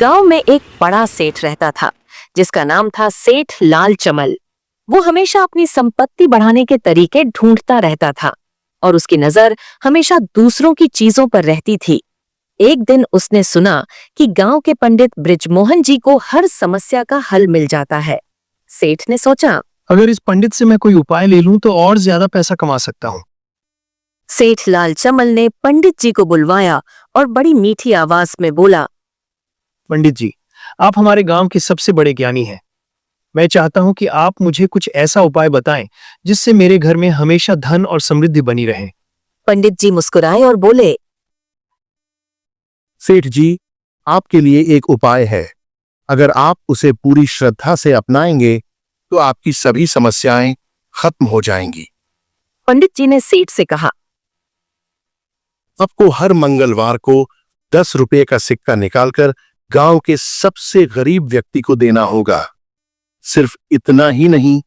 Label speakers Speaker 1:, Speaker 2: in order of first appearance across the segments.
Speaker 1: गांव में एक बड़ा सेठ रहता था जिसका नाम था सेठ लाल चमल। वो हमेशा अपनी संपत्ति बढ़ाने के तरीके ढूंढता रहता था और उसकी नजर हमेशा दूसरों की चीजों पर रहती थी। एक दिन उसने सुना कि गांव के पंडित बृजमोहन जी को हर समस्या का हल मिल जाता है। सेठ ने सोचा,
Speaker 2: अगर इस पंडित से मैं कोई उपाय ले लूं तो और ज्यादा पैसा कमा सकता हूँ।
Speaker 1: सेठ लाल चमल ने पंडित जी को बुलवाया और बड़ी मीठी आवाज में बोला,
Speaker 2: पंडित जी, आप हमारे गांव के सबसे बड़े ज्ञानी हैं। मैं चाहता हूं कि आप मुझे कुछ ऐसा उपाय बताएं जिससे मेरे घर में हमेशा धन और समृद्धि बनी रहे।
Speaker 1: पंडित जी मुस्कुराए और बोले,
Speaker 3: सेठ जी, आपके लिए एक उपाय है। अगर आप उसे पूरी श्रद्धा से अपनाएंगे तो आपकी सभी समस्याएं खत्म हो जाएंगी।
Speaker 1: पंडित जी ने सेठ से कहा,
Speaker 3: आपको हर मंगलवार को 10 रुपए का सिक्का निकालकर गांव के सबसे गरीब व्यक्ति को देना होगा। सिर्फ इतना ही नहीं,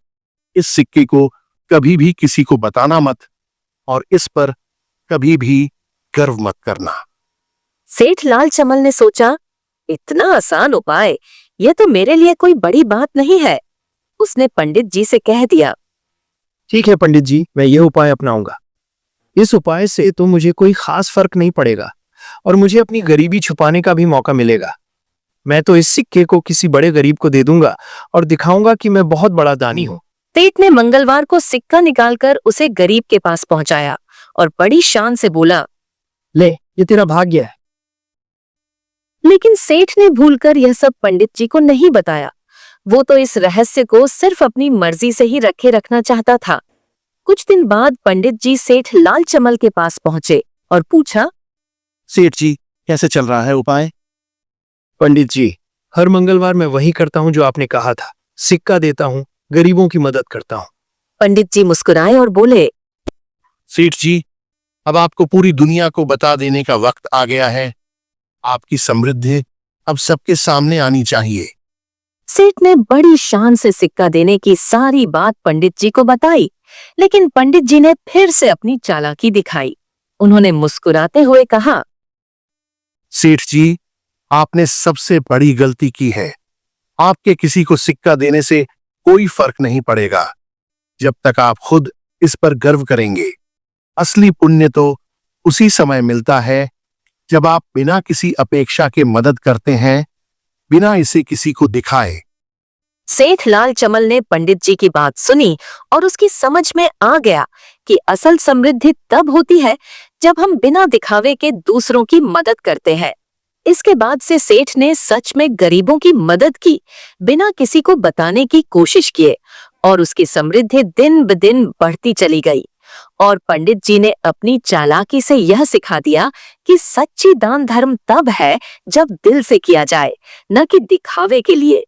Speaker 3: इस सिक्के को कभी भी किसी को बताना मत और इस पर कभी भी गर्व मत करना।
Speaker 1: सेठ लाल चमल ने सोचा, इतना आसान उपाय, यह तो मेरे लिए कोई बड़ी बात नहीं है। उसने पंडित जी से कह दिया,
Speaker 2: ठीक है पंडित जी, मैं यह उपाय अपनाऊंगा। इस उपाय से तो मुझे कोई खास फर्क नहीं पड़ेगा और मुझे अपनी गरीबी छुपाने का भी मौका मिलेगा। मैं तो इस सिक्के को किसी बड़े गरीब को दे दूंगा और दिखाऊंगा कि मैं बहुत बड़ा दानी हूँ।
Speaker 1: सेठ ने मंगलवार को सिक्का निकालकर उसे गरीब के पास पहुंचाया और बड़ी शान से बोला,
Speaker 2: ले, ये तेरा भाग्य है।
Speaker 1: लेकिन सेठ ने भूलकर यह सब पंडित जी को नहीं बताया। वो तो इस रहस्य को सिर्फ अपनी मर्जी से ही रखे रखना चाहता था। कुछ दिन बाद पंडित जी सेठ लाल चमल के पास पहुंचे और पूछा,
Speaker 3: सेठ जी, कैसे चल रहा है उपाय?
Speaker 2: पंडित जी, हर मंगलवार मैं वही करता हूँ जो आपने कहा था। सिक्का देता हूँ, गरीबों की मदद करता हूँ।
Speaker 1: पंडित जी मुस्कुराए और बोले,
Speaker 3: सेठ जी, अब आपको पूरी दुनिया को बता देने का वक्त आ गया है। आपकी समृद्धि अब सबके सामने आनी चाहिए।
Speaker 1: सेठ ने बड़ी शान से सिक्का देने की सारी बात पंडित जी को बताई, लेकिन पंडित जी ने फिर से अपनी चालाकी दिखाई। उन्होंने मुस्कुराते हुए कहा,
Speaker 3: सेठ जी, आपने सबसे बड़ी गलती की है। आपके किसी को सिक्का देने से कोई फर्क नहीं पड़ेगा जब तक आप खुद इस पर गर्व करेंगे। असली पुण्य तो उसी समय मिलता है जब आप बिना किसी अपेक्षा के मदद करते हैं, बिना इसे किसी को दिखाए।
Speaker 1: सेठ लाल चमल ने पंडित जी की बात सुनी और उसकी समझ में आ गया कि असल समृद्धि तब होती है जब हम बिना दिखावे के दूसरों की मदद करते हैं। इसके बाद से सेठ ने सच में गरीबों की मदद की, बिना किसी को बताने की कोशिश किए, और उसकी समृद्धि दिन ब दिन बढ़ती चली गई। और पंडित जी ने अपनी चालाकी से यह सिखा दिया कि सच्ची दान धर्म तब है जब दिल से किया जाए, न कि दिखावे के लिए।